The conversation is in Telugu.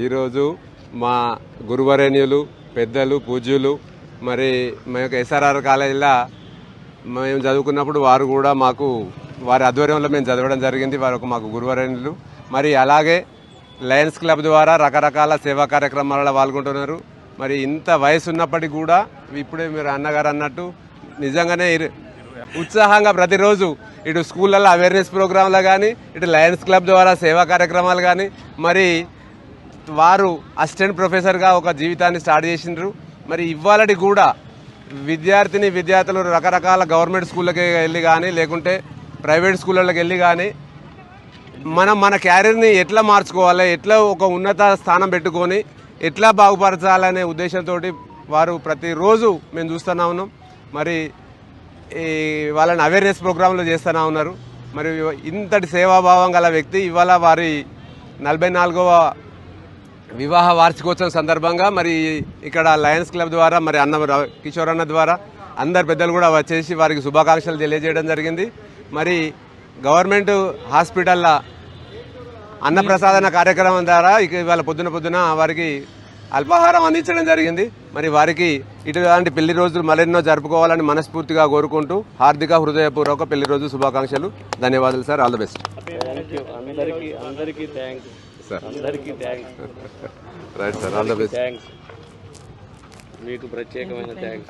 ఈరోజు మా గురువరేణ్యులు పెద్దలు పూజ్యులు మరి మా యొక్క ఎస్ఆర్ఆర్ కాలేజీలో మేము చదువుకున్నప్పుడు వారు కూడా మాకు వారి ఆధ్వర్యంలో మేము చదవడం జరిగింది. వారు మాకు గురువరేణ్యులు. మరి అలాగే లయన్స్ క్లబ్ ద్వారా రకరకాల సేవా కార్యక్రమాలలో పాల్గొంటున్నారు. మరి ఇంత వయసు ఉన్నప్పటికీ కూడా ఇప్పుడే మీరు అన్నగారు అన్నట్టు నిజంగానే ఉత్సాహంగా ప్రతిరోజు ఇటు స్కూళ్ళల్లో అవేర్నెస్ ప్రోగ్రాంలు కానీ ఇటు లయన్స్ క్లబ్ ద్వారా సేవా కార్యక్రమాలు కానీ మరి వారు అసిస్టెంట్ ప్రొఫెసర్గా ఒక జీవితాన్ని స్టార్ట్ చేసిండ్రు. మరి ఇవాళటి కూడా విద్యార్థులు రకరకాల గవర్నమెంట్ స్కూళ్ళకి వెళ్ళి కానీ లేకుంటే ప్రైవేట్ స్కూళ్ళకి వెళ్ళి కానీ మన క్యారియర్ని ఎట్లా మార్చుకోవాలి, ఎట్లా ఒక ఉన్నత స్థానం పెట్టుకొని ఎట్లా బాగుపరచాలనే ఉద్దేశంతో వారు ప్రతిరోజు మేము చూస్తూనే ఉన్నాం. మరి వాళ్ళని అవేర్నెస్ ప్రోగ్రాంలు చేస్తూనే ఉన్నారు. మరి ఇంతటి సేవాభావం గల వ్యక్తి ఇవాళ వారి 44వ వివాహ వార్షికోత్సవం సందర్భంగా మరి ఇక్కడ లయన్స్ క్లబ్ ద్వారా మరి కిషోర్ అన్న ద్వారా అందరు పెద్దలు కూడా వచ్చేసి వారికి శుభాకాంక్షలు తెలియజేయడం జరిగింది. మరి గవర్నమెంట్ హాస్పిటల్లో అన్నప్రసాదన కార్యక్రమం ద్వారా ఇవాళ పొద్దున వారికి అల్పాహారం అందించడం జరిగింది. మరి వారికి ఇటువంటి పెళ్లి రోజులు మరెన్నో జరుపుకోవాలని మనస్ఫూర్తిగా కోరుకుంటూ హృదయపూర్వక పెళ్లి రోజు శుభాకాంక్షలు. ధన్యవాదాలు sir. All the best. Right sir. All the best. మీకు ప్రత్యేకమైన థ్యాంక్స్.